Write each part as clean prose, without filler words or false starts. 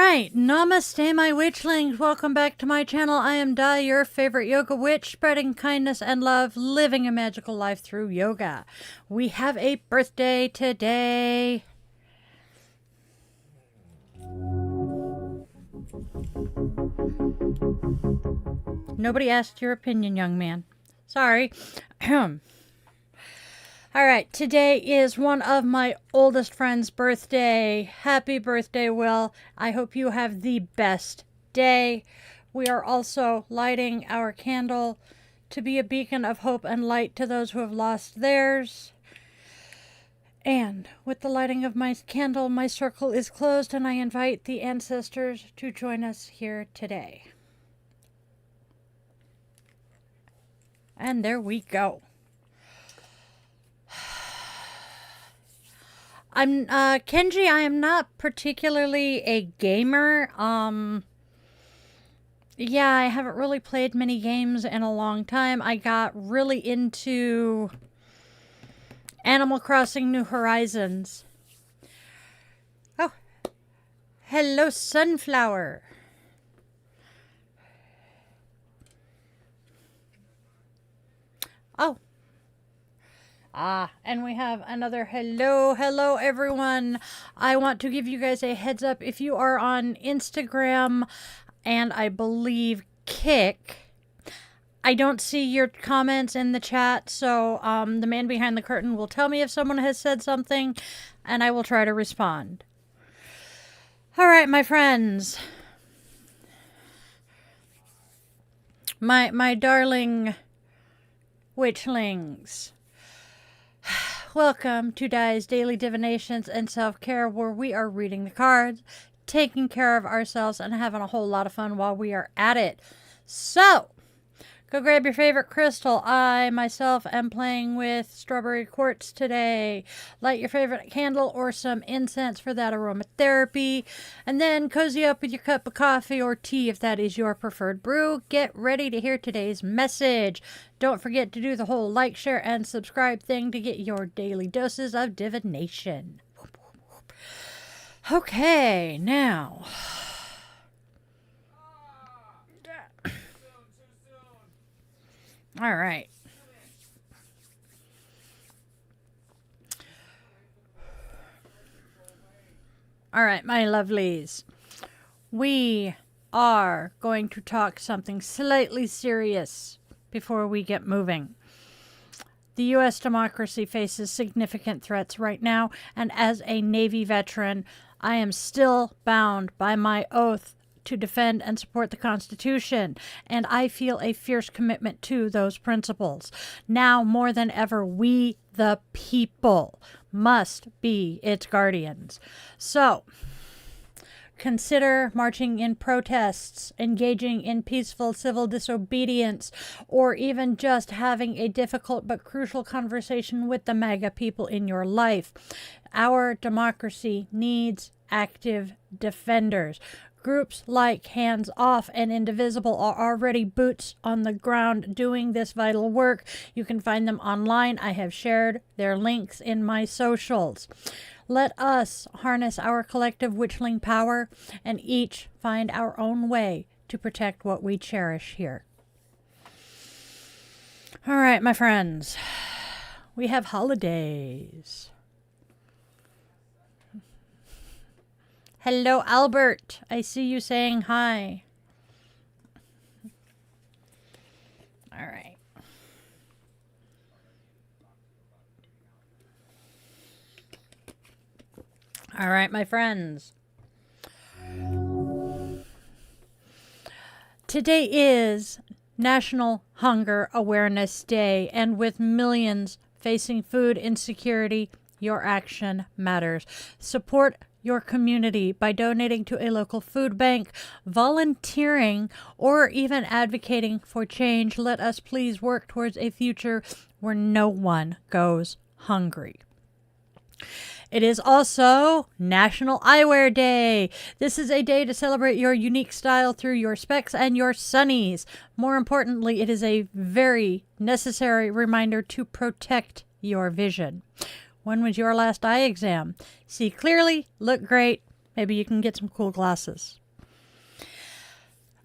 right, Namaste, my witchlings. Welcome back to my channel. I am Di, your favorite yoga witch, spreading kindness and love, living a magical life through yoga. We have a birthday today. Nobody asked your opinion, young man. Sorry. All right, today is one of my oldest friends' birthday. Happy birthday, Will. I hope you have the best day. We are also lighting our candle to be a beacon of hope and light to those who have lost theirs. And with the lighting of my candle, my circle is closed, and I invite the ancestors to join us here today. And there we go. Kenji, I am not particularly a gamer. Yeah, I haven't really played many games in a long time. I got really into Animal Crossing New Horizons. Oh, hello, Sunflower. Oh. And we have another hello everyone. I want to give you guys a heads up. If you are on Instagram and I believe Kick, I don't see your comments in the chat, so the man behind the curtain will tell me if someone has said something, and I will try to respond. All right, my friends. My darling witchlings. Welcome to Di's Daily Divinations and Self-Care, where we are reading the cards, taking care of ourselves, and having a whole lot of fun while we are at it. So, go grab your favorite crystal. I, myself, am playing with strawberry quartz today. Light your favorite candle or some incense for that aromatherapy. And then cozy up with your cup of coffee or tea if that is your preferred brew. Get ready to hear today's message. Don't forget to do the whole like, share, and subscribe thing to get your daily doses of divination. Okay, now. All right. All right, my lovelies. We are going to talk something slightly serious before we get moving. The U.S. democracy faces significant threats right now, and as a Navy veteran, I am still bound by my oath to defend and support the Constitution, and I feel a fierce commitment to those principles. Now more than ever, we, the people, must be its guardians. So, consider marching in protests, engaging in peaceful civil disobedience, or even just having a difficult but crucial conversation with the MAGA people in your life. Our democracy needs active defenders. Groups like Hands Off and Indivisible are already boots on the ground doing this vital work. You can find them online. I have shared their links in my socials. Let us harness our collective witchling power and each find our own way to protect what we cherish here. All right, my friends. We have holidays. Hello, Albert. I see you saying hi. All right. All right, my friends. Today is National Hunger Awareness Day, and with millions facing food insecurity, your action matters. Support your community by donating to a local food bank, volunteering, or even advocating for change. Let us please work towards a future where no one goes hungry. It is also National Eyewear Day. This is a day to celebrate your unique style through your specs and your sunnies. More importantly, it is a very necessary reminder to protect your vision. When was your last eye exam? See clearly, look great, Maybe you can get some cool glasses.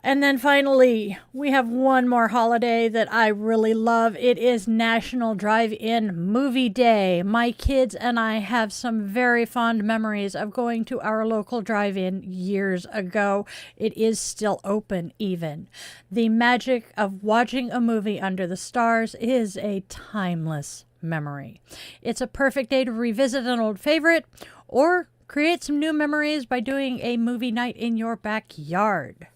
And then finally, we have one more holiday that I really love. It is National Drive-In Movie Day. My kids and I have some very fond memories of going to our local drive-in years ago. It is still open even. The magic of watching a movie under the stars is a timeless memory. It's a perfect day to revisit an old favorite or create some new memories by doing a movie night in your backyard.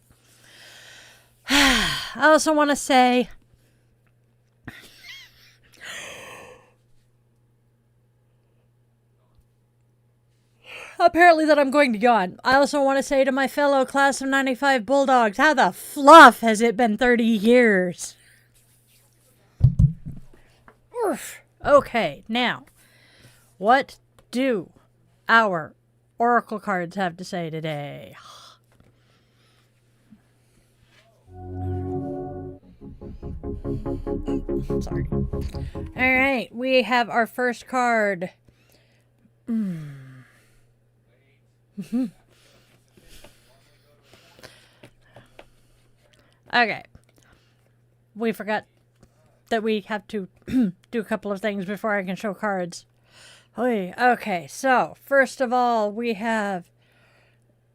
I also want to say apparently that I'm going to yawn. I also want to say to my fellow class of 95 Bulldogs, how the fluff has it been 30 years? Oof. Okay, now, what do our oracle cards have to say today? Sorry. All right, we have our first card. Okay. We forgot that we have to do a couple of things before I can show cards. Okay, so first of all, we have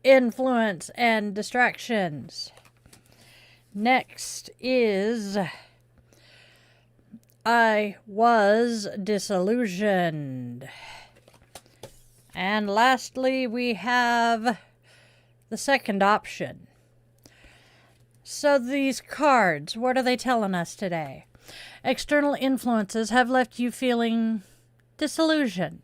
influence and distractions. Next is I was disillusioned. And lastly, we have the second option. So these cards, what are they telling us today? External influences have left you feeling disillusioned.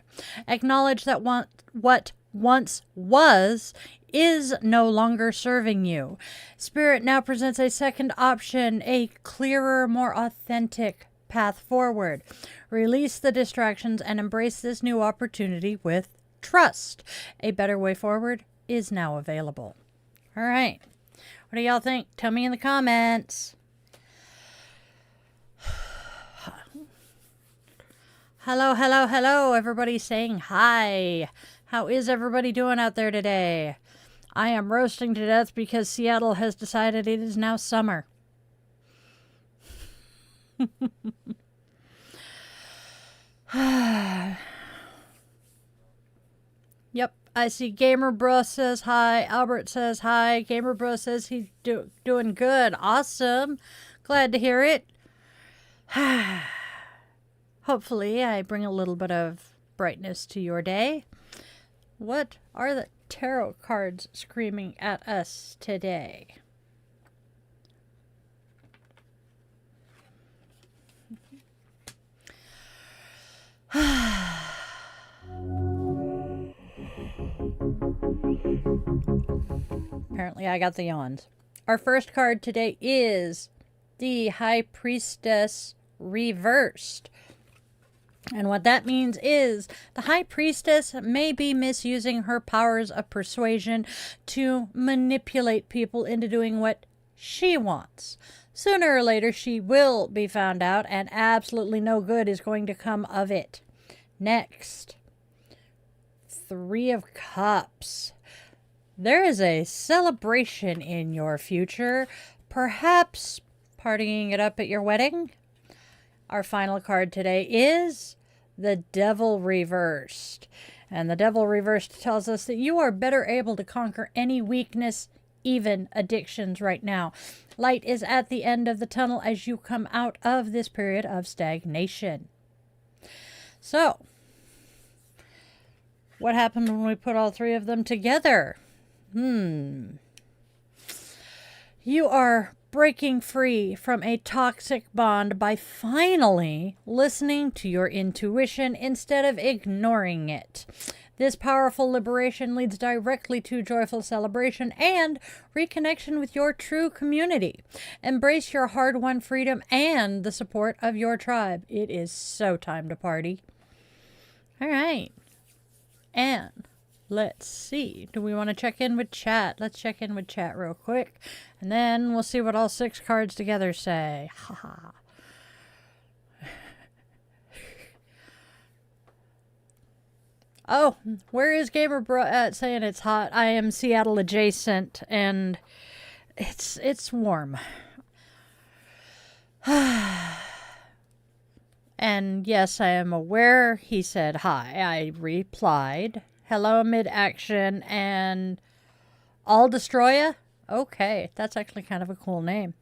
Acknowledge that what once was is no longer serving you. Spirit now presents a second option, a clearer, more authentic path forward. Release the distractions and embrace this new opportunity with trust. A better way forward is now available. All right. What do y'all think? Tell me in the comments. Hello, hello, hello. Everybody saying hi. How is everybody doing out there today? I am roasting to death because Seattle has decided it is now summer. Yep, I see Gamer Bro says hi. Albert says hi. Gamer Bro says he's doing good. Awesome. Glad to hear it. Hopefully I bring a little bit of brightness to your day. What are the tarot cards screaming at us today? Apparently I got the yawns. Our first card today is the High Priestess reversed. And what that means is the High Priestess may be misusing her powers of persuasion to manipulate people into doing what she wants. Sooner or later, she will be found out, and absolutely no good is going to come of it. Next, Three of Cups. There is a celebration in your future, perhaps partying it up at your wedding. Our final card today is the Devil reversed. And the Devil reversed tells us that you are better able to conquer any weakness, even addictions right now. Light is at the end of the tunnel as you come out of this period of stagnation. So, what happened when we put all three of them together? You are breaking free from a toxic bond by finally listening to your intuition instead of ignoring it. This powerful liberation leads directly to joyful celebration and reconnection with your true community. Embrace your hard-won freedom and the support of your tribe. It is so time to party. All right. And let's see. Do we want to check in with chat? Let's check in with chat real quick. And then we'll see what all 6 cards together say. Haha. Oh, where is Gamer Bro at saying it's hot? I am Seattle adjacent, and it's warm. And yes, I am aware he said hi. I replied, hello mid-action, and All Destroya? Okay, that's actually kind of a cool name.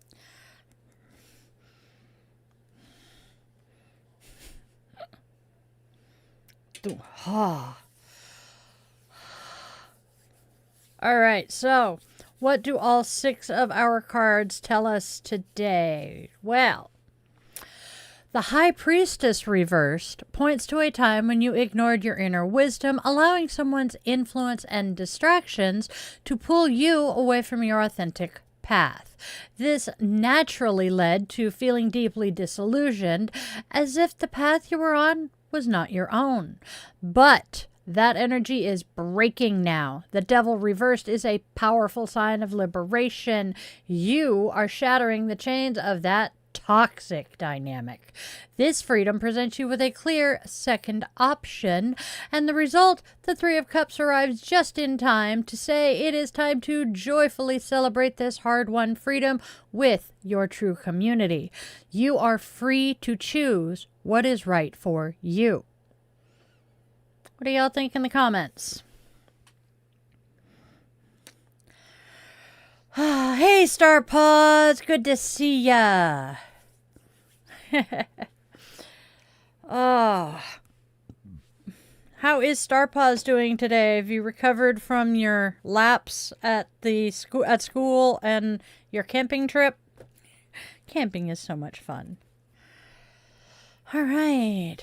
All right, so what do all 6 of our cards tell us today? Well, the High Priestess reversed points to a time when you ignored your inner wisdom, allowing someone's influence and distractions to pull you away from your authentic path. This naturally led to feeling deeply disillusioned, as if the path you were on was not your own. But that energy is breaking now. The Devil reversed is a powerful sign of liberation. You are shattering the chains of that toxic dynamic. This freedom presents you with a clear second option, and the result, the Three of Cups arrives just in time to say it is time to joyfully celebrate this hard-won freedom with your true community. You are free to choose what is right for you. What do y'all think in the comments? Hey, Star Paws, good to see ya. Oh, how is Star Paws doing today? Have you recovered from your lapse at school and your camping trip? Camping is so much fun. All right.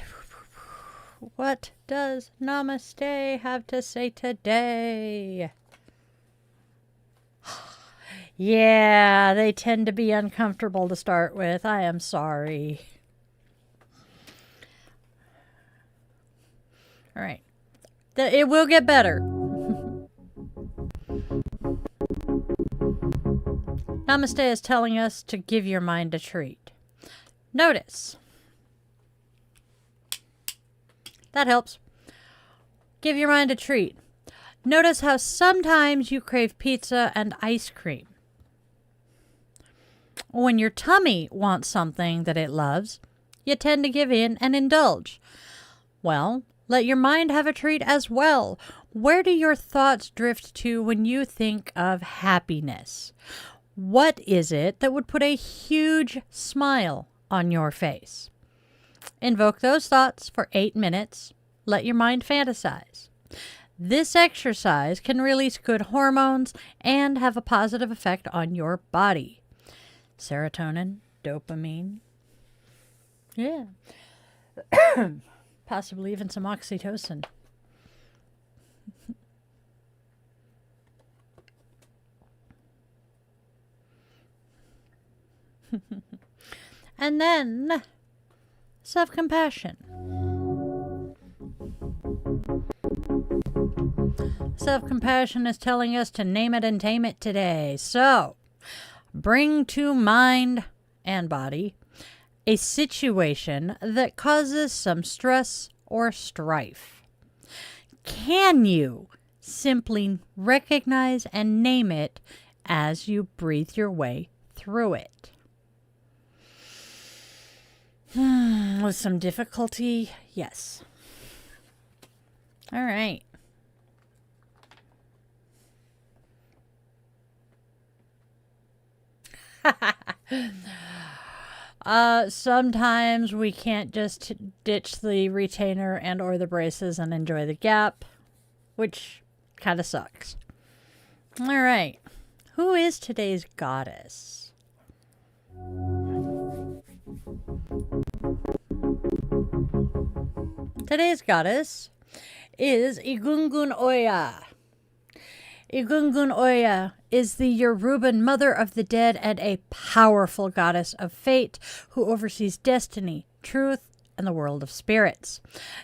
What does Namaste have to say today? Yeah, they tend to be uncomfortable to start with. I am sorry. All right. It will get better. Namaste is telling us to give your mind a treat. Notice. That helps. Give your mind a treat. Notice how sometimes you crave pizza and ice cream. When your tummy wants something that it loves, you tend to give in and indulge. Well, let your mind have a treat as well. Where do your thoughts drift to when you think of happiness? What is it that would put a huge smile on your face? Invoke those thoughts for 8 minutes. Let your mind fantasize. This exercise can release good hormones and have a positive effect on your body. Serotonin, dopamine. Yeah. Possibly even some oxytocin. And then self-compassion. Self-compassion is telling us to name it and tame it today. So, bring to mind and body a situation that causes some stress or strife. Can you simply recognize and name it as you breathe your way through it? With some difficulty, yes. All right. Sometimes we can't just ditch the retainer and or the braces and enjoy the gap, which kind of sucks. All right. Who is today's goddess? Today's goddess is Egungun Oya. Egungun Oya is the Yoruban mother of the dead and a powerful goddess of fate who oversees destiny, truth, and the world of spirits.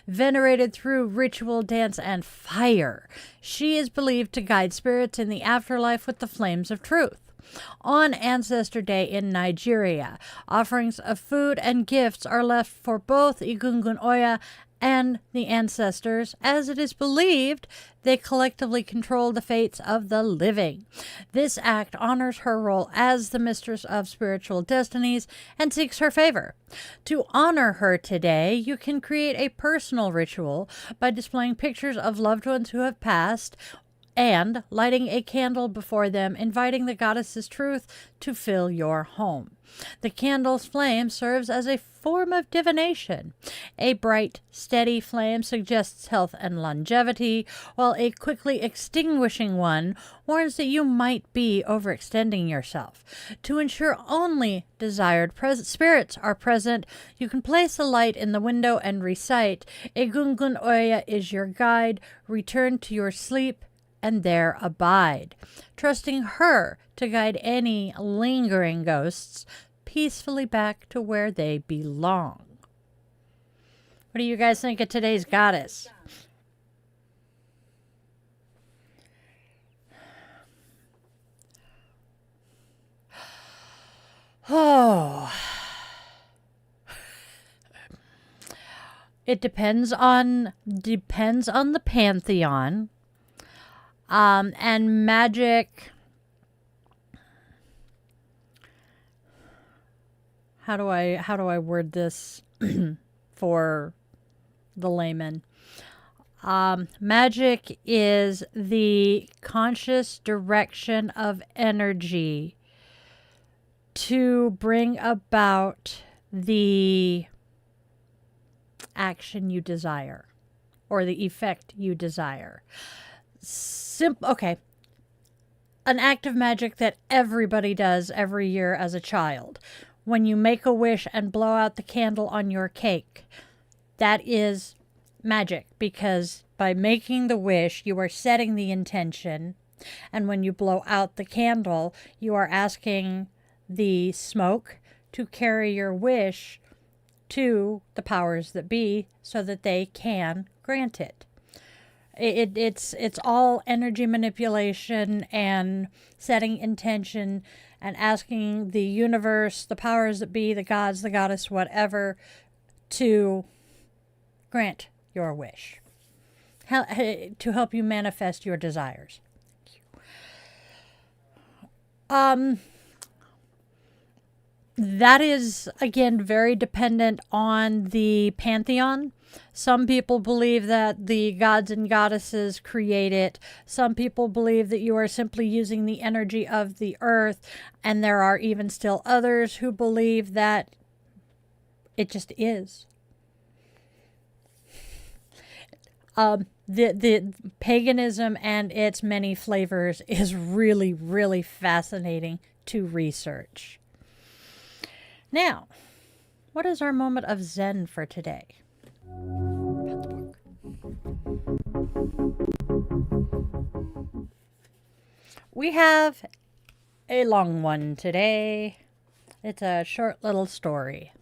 Venerated through ritual, dance, and fire, she is believed to guide spirits in the afterlife with the flames of truth. On Ancestor Day in Nigeria, offerings of food and gifts are left for both Egungun Oya and the ancestors, as it is believed they collectively control the fates of the living. This act honors her role as the mistress of spiritual destinies and seeks her favor. To honor her today, you can create a personal ritual by displaying pictures of loved ones who have passed and lighting a candle before them, inviting the goddess's truth to fill your home. The candle's flame serves as a form of divination. A bright, steady flame suggests health and longevity, while a quickly extinguishing one warns that you might be overextending yourself. To ensure only desired spirits are present, you can place a light in the window and recite, "Egungun Oya is your guide, return to your sleep, and there abide," trusting her to guide any lingering ghosts peacefully back to where they belong. What do you guys think of today's goddess? Oh, it depends on the pantheon. And Magick, how do I word this for the layman? Magick is the conscious direction of energy to bring about the action you desire or the effect you desire. Okay. An act of magic that everybody does every year as a child. When you make a wish and blow out the candle on your cake, that is magic, because by making the wish, you are setting the intention. And when you blow out the candle, you are asking the smoke to carry your wish to the powers that be so that they can grant it. It's all energy manipulation and setting intention and asking the universe, the powers that be, the gods, the goddess, whatever, to grant your wish, to help you manifest your desires. That is, again, very dependent on the pantheon. Some people believe that the gods and goddesses create it. Some people believe that you are simply using the energy of the earth. And there are even still others who believe that it just is. The paganism and its many flavors is really, really fascinating to research. Now, what is our moment of Zen for today? We have a long one today. It's a short little story.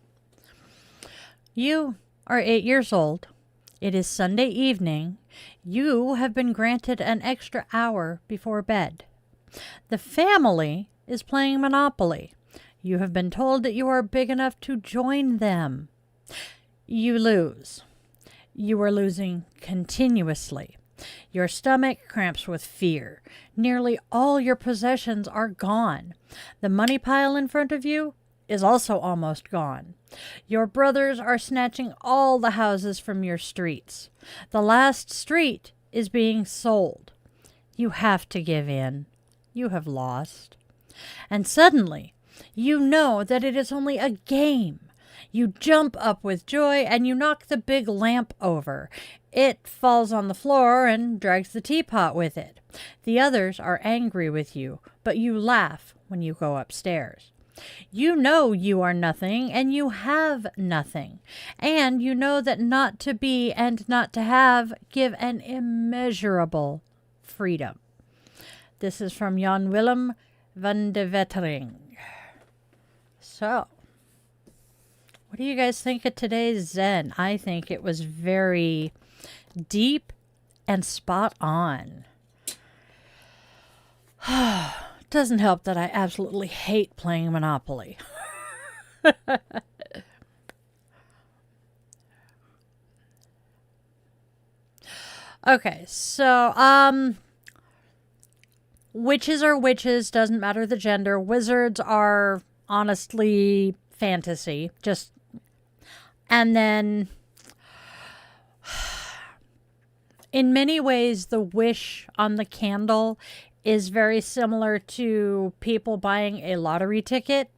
You are 8 years old. It is Sunday evening. You have been granted an extra hour before bed. The family is playing Monopoly. You have been told that you are big enough to join them. You lose. You are losing continuously. Your stomach cramps with fear. Nearly all your possessions are gone. The money pile in front of you is also almost gone. Your brothers are snatching all the houses from your streets. The last street is being sold. You have to give in. You have lost. And suddenly, you know that it is only a game. You jump up with joy and you knock the big lamp over. It falls on the floor and drags the teapot with it. The others are angry with you, but you laugh when you go upstairs. You know you are nothing and you have nothing. And you know that not to be and not to have give an immeasurable freedom. This is from Jan Willem van de Wetering. So, what do you guys think of today's Zen? I think it was very deep and spot on. Doesn't help that I absolutely hate playing Monopoly. Okay, so witches are witches, doesn't matter the gender. Wizards are honestly fantasy. Just and then in many ways the wish on the candle is very similar to people buying a lottery ticket.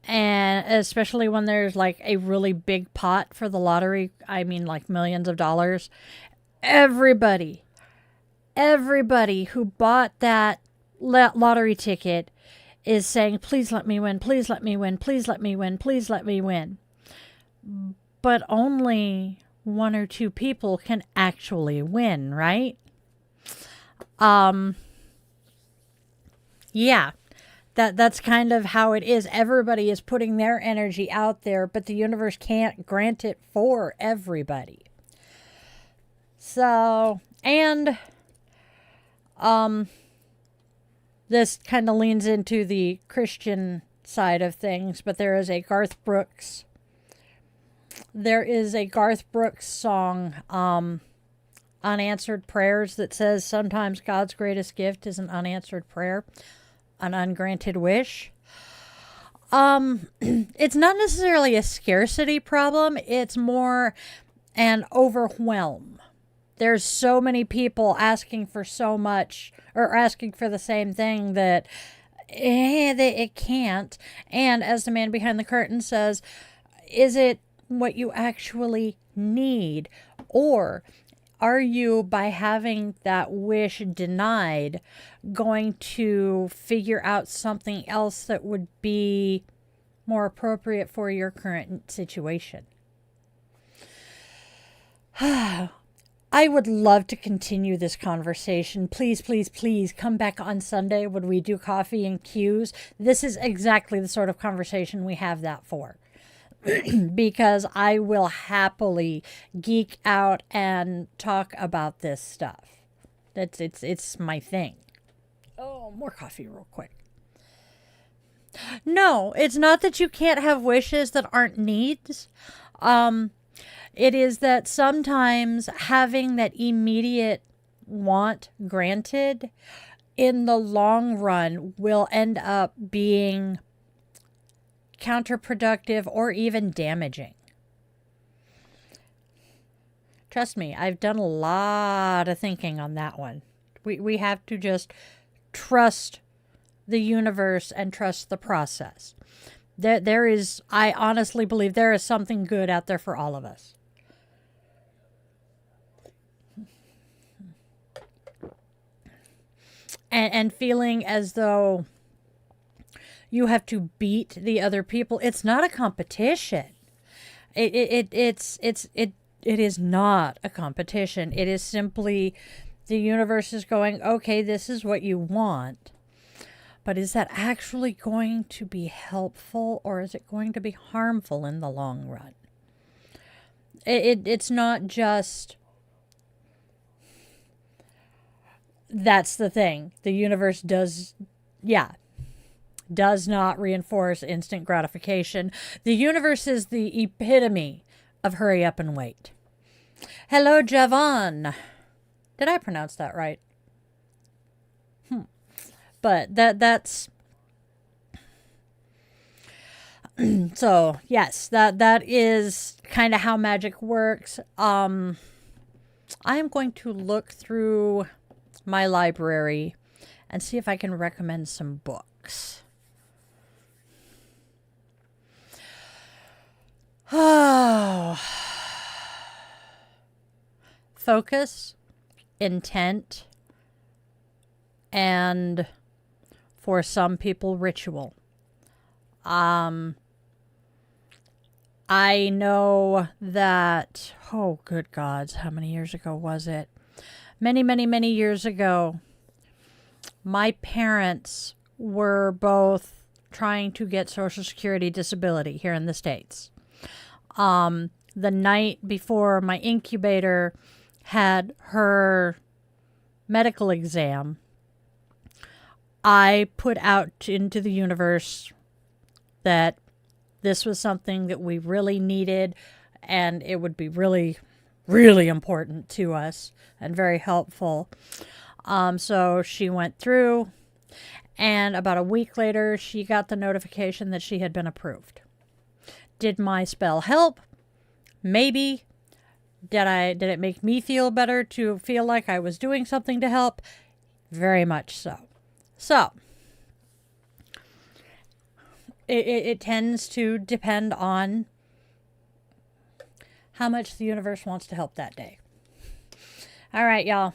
And especially when there's like a really big pot for the lottery, I mean like millions of dollars. Everybody who bought that lottery ticket is saying, please let me win, please let me win, please let me win, please let me win. But only one or two people can actually win, right? Yeah. That's kind of how it is. Everybody is putting their energy out there, but the universe can't grant it for everybody. So, and this kind of leans into the Christian side of things, but there is a Garth Brooks song, Unanswered Prayers, that says sometimes God's greatest gift is an unanswered prayer, an ungranted wish. It's not necessarily a scarcity problem, it's more an overwhelm. There's so many people asking for so much, or asking for the same thing, that it can't. And as the man behind the curtain says, is it what you actually need? Or are you, by having that wish denied, going to figure out something else that would be more appropriate for your current situation? I would love to continue this conversation. Please, please, please come back on Sunday when we do coffee and cues. This is exactly the sort of conversation we have that for. Because I will happily geek out and talk about this stuff. It's my thing. Oh, more coffee real quick. No, it's not that you can't have wishes that aren't needs. It is that sometimes having that immediate want granted in the long run will end up being counterproductive or even damaging. Trust me, I've done a lot of thinking on that one. We have to just trust the universe and trust the process. There is, I honestly believe there is something good out there for all of us. And feeling as though you have to beat the other people. It's not a competition. It is not a competition. It is simply the universe is going, okay, this is what you want. But is that actually going to be helpful, or is it going to be harmful in the long run? It's not just... That's the thing. The universe does not reinforce instant gratification. The universe is the epitome of hurry up and wait. Hello, Javon. Did I pronounce that right? But that's... So, yes, that is kind of how magic works. I am going to look through my library and see if I can recommend some books. Oh. Focus, intent, and for some people, ritual. I know that, oh, good gods, how many years ago was it? Many, many, many years ago, my parents were both trying to get Social Security disability here in the States. The night before my incubator had her medical exam, I put out into the universe that this was something that we really needed, and it would be really really important to us and very helpful. So she went through, and about a week later, she got the notification that she had been approved. Did my spell help? Maybe. Did it make me feel better to feel like I was doing something to help? Very much so. So, it tends to depend on how much the universe wants to help that day. All right, y'all.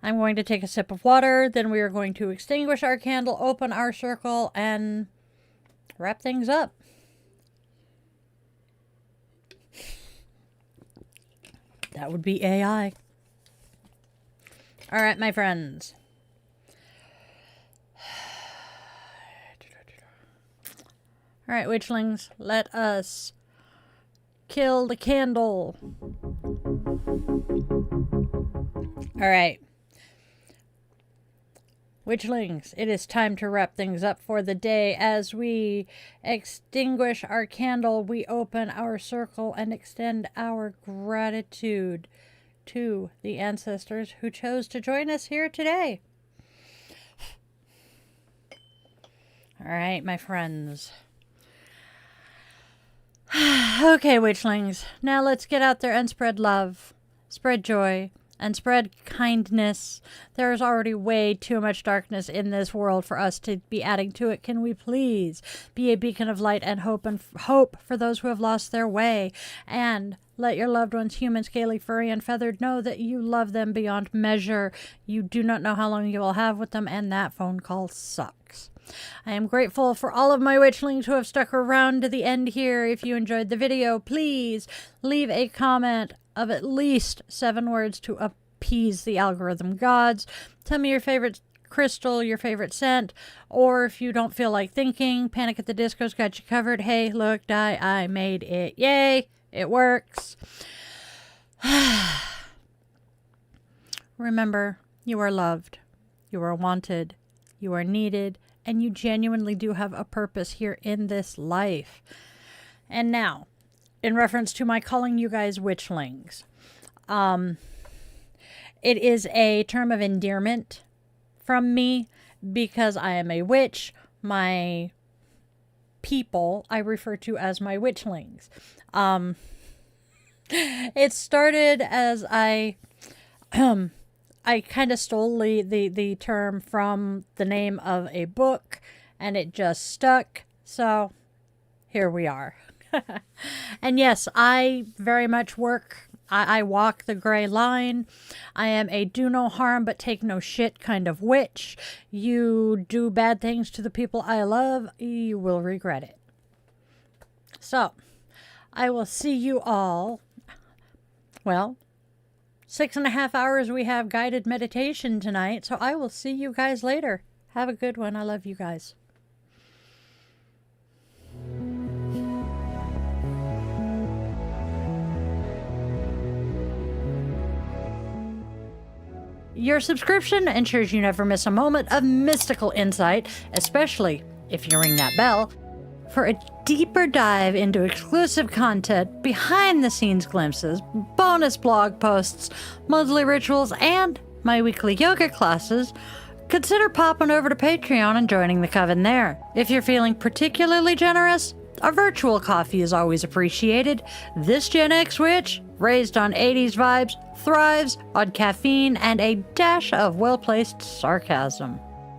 I'm going to take a sip of water. Then we are going to extinguish our candle, open our circle, and wrap things up. That would be AI. All right, my friends. All right, witchlings, let us kill the candle. All right. Witchlings, it is time to wrap things up for the day. As we extinguish our candle, we open our circle and extend our gratitude to the ancestors who chose to join us here today. All right, my friends. Okay, witchlings, now let's get out there and spread love, spread joy, and spread kindness. There is already way too much darkness in this world for us to be adding to it. Can we please be a beacon of light and hope for those who have lost their way? And let your loved ones, human, scaly, furry, and feathered, know that you love them beyond measure. You do not know how long you will have with them, and that phone call sucks. I am grateful for all of my witchlings who have stuck around to the end here. If you enjoyed the video, please leave a comment of at least 7 words to appease the algorithm gods. Tell me your favorite crystal, your favorite scent, or if you don't feel like thinking, Panic at the Disco's got you covered. Hey, look, I made it. Yay, it works. Remember, you are loved, you are wanted, you are needed, and you genuinely do have a purpose here in this life. And now, in reference to my calling you guys witchlings, it is a term of endearment from me because I am a witch. My people I refer to as my witchlings. It started as I kind of stole the term from the name of a book, and it just stuck. So here we are. And yes, I very much work. I walk the gray line. I am a do no harm but take no shit kind of witch. You do bad things to the people I love, you will regret it. So, I will see you all. Well, 6.5 hours we have guided meditation tonight, so I will see you guys later. Have a good one. I love you guys. Your subscription ensures you never miss a moment of mystical insight, especially if you ring that bell, for a deeper dive into exclusive content, behind-the-scenes glimpses, bonus blog posts, monthly rituals, and my weekly yoga classes. Consider popping over to Patreon and joining the coven there. If you're feeling particularly generous, a virtual coffee is always appreciated. This Gen X witch, raised on 80s vibes, thrives on caffeine and a dash of well-placed sarcasm.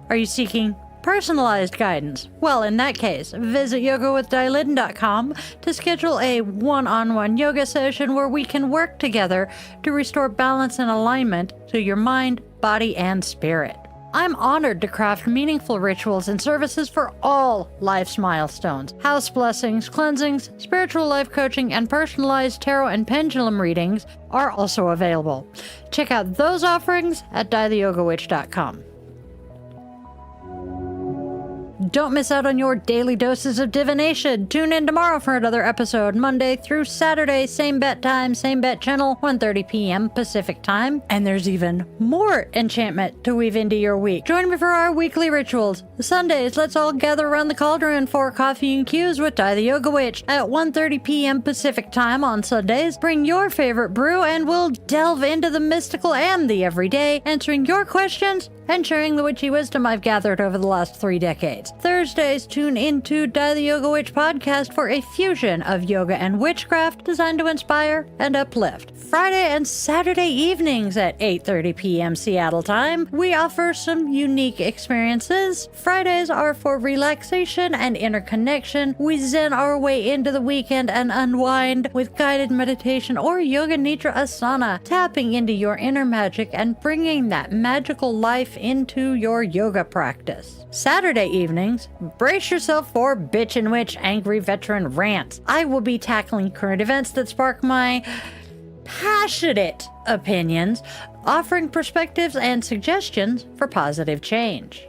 Are you seeking personalized guidance? Well, in that case, visit yogawithdylin.com to schedule a one-on-one yoga session where we can work together to restore balance and alignment to your mind, body, and spirit. I'm honored to craft meaningful rituals and services for all life's milestones. House blessings, cleansings, spiritual life coaching, and personalized tarot and pendulum readings are also available. Check out those offerings at dietheyogawitch.com. Don't miss out on your daily doses of divination. Tune in tomorrow for another episode, Monday through Saturday, same bet time, same bet channel, 1:30 p.m. Pacific time. And there's even more enchantment to weave into your week. Join me for our weekly rituals. Sundays, let's all gather around the cauldron for coffee and cues with Di the Yoga Witch at 1:30 p.m. Pacific time on Sundays. Bring your favorite brew and we'll delve into the mystical and the everyday, answering your questions and sharing the witchy wisdom I've gathered over the last 3 decades. Thursdays, tune into Di the Yoga Witch podcast for a fusion of yoga and witchcraft designed to inspire and uplift. Friday and Saturday evenings at 8:30 p.m. Seattle time, we offer some unique experiences. Fridays are for relaxation and interconnection. We zen our way into the weekend and unwind with guided meditation or yoga nidra asana, tapping into your inner magic and bringing that magical life into your yoga practice. Saturday evenings, brace yourself for Bitch and Witch Angry Veteran Rants. I will be tackling current events that spark my passionate opinions, offering perspectives and suggestions for positive change.